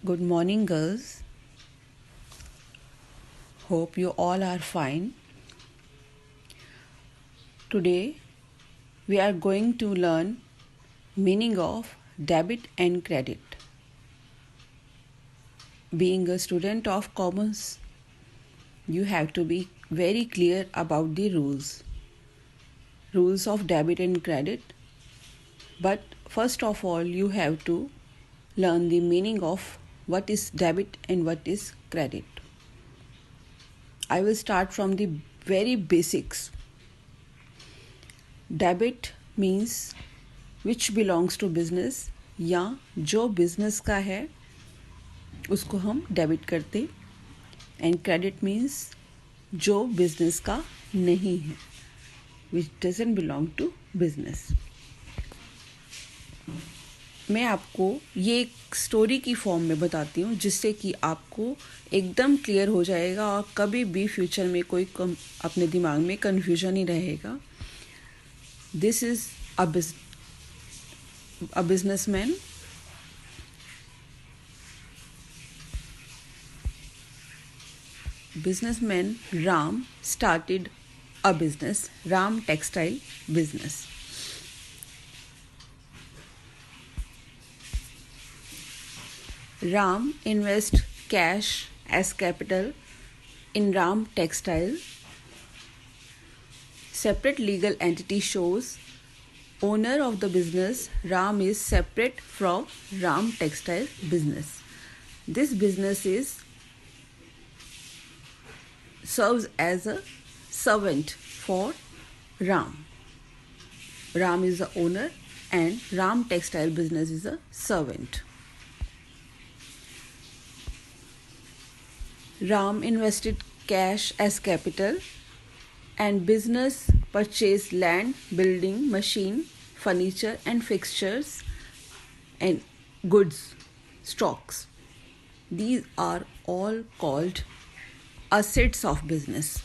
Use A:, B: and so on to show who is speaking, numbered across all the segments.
A: Good morning, girls. Hope you all are fine. Today we are going to learn meaning of debit and credit. Being a student of commerce, you have to be very clear about the rules of debit and credit. But first of all, you have to learn the meaning of what is debit and what is credit. I will start from the very basics. Debit means which belongs to business, या जो business का है उसको हम debit करते, and credit means जो business का नहीं है, which doesn't belong to business. मैं आपको ये एक स्टोरी की फॉर्म में बताती हूँ जिससे कि आपको एकदम क्लियर हो जाएगा और कभी भी फ्यूचर में कोई अपने दिमाग में कन्फ्यूजन नहीं रहेगा. This is a businessman Ram started a business, Ram textile business. Ram invest cash as capital in Ram textile. Separate legal entity shows owner of the business Ram is separate from Ram textile business. This business serves as a servant for Ram. Ram is the owner and Ram textile business is a servant. Ram invested cash as capital and business purchased land, building, machine, furniture and fixtures and goods, stocks. These are all called assets of business.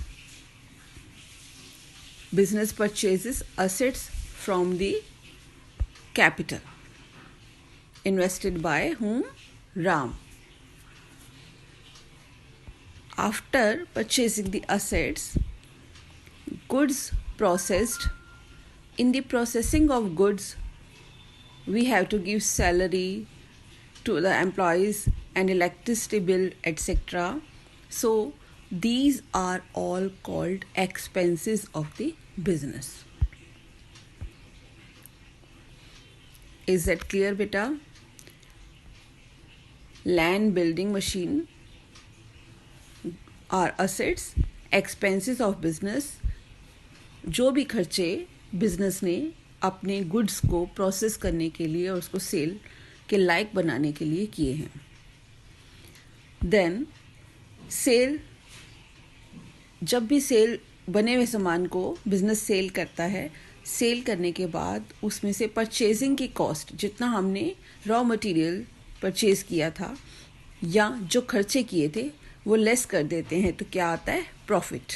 A: Business purchases assets from the capital invested by whom? Ram. After purchasing the assets, goods processed. In the processing of goods, we have to give salary to the employees and electricity bill, etc. So these are all called expenses of the business. Is that clear, beta? Land, building, machine are assets, expenses of business. जो भी खर्चे business ने अपने goods को process करने के लिए और उसको सेल के लायक बनाने के लिए किए हैं. देन सेल, जब भी सेल बने हुए सामान को बिजनेस सेल करता है, सेल करने के बाद उसमें से परचेजिंग की कॉस्ट, जितना हमने रॉ मटेरियल परचेज किया था या जो खर्चे किए थे वो लेस कर देते हैं, तो क्या आता है? प्रॉफिट.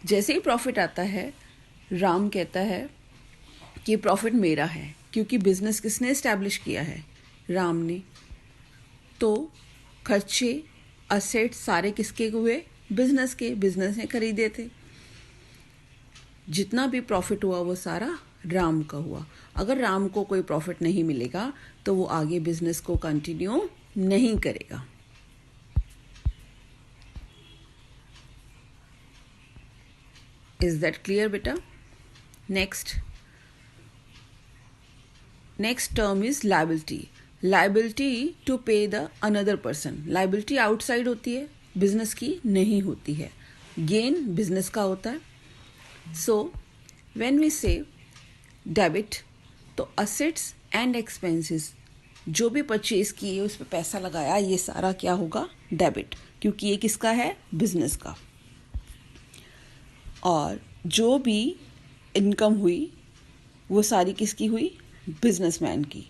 A: जैसे ही प्रॉफिट आता है, राम कहता है कि प्रॉफिट मेरा है, क्योंकि बिजनेस किसने इस्टेब्लिश किया है? राम ने. तो खर्चे, असेट सारे किसके हुए? बिजनेस के. बिजनेस ने खरीदे थे. जितना भी प्रॉफिट हुआ वो सारा राम का हुआ. अगर राम को कोई प्रॉफिट नहीं मिलेगा तो वो आगे बिजनेस को कंटिन्यू नहीं करेगा. Is that clear, beta? Next term is liability. Liability to pay the another person. Liability outside होती है, business की नहीं होती है. Gain business का होता है. So when we say debit, तो assets and expenses जो भी परचेज किए, उस पर पैसा लगाया, ये सारा क्या होगा? डेबिट, क्योंकि ये किसका है? बिजनेस का. और जो भी इनकम हुई वो सारी किसकी हुई? बिजनेसमैन की,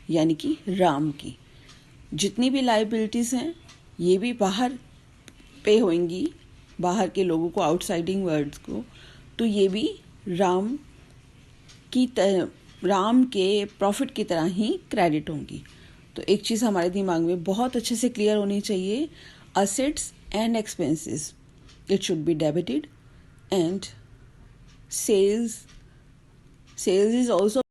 A: यानी कि राम की. जितनी भी लाइबिलिटीज़ हैं ये भी बाहर पे होंगी, बाहर के लोगों को, आउटसाइडिंग वर्ड्स को, तो ये भी राम के प्रॉफिट की तरह ही क्रेडिट होंगी. तो एक चीज़ हमारे दिमाग में बहुत अच्छे से क्लियर होनी चाहिए, assets and expenses, it should be debited, and sales is also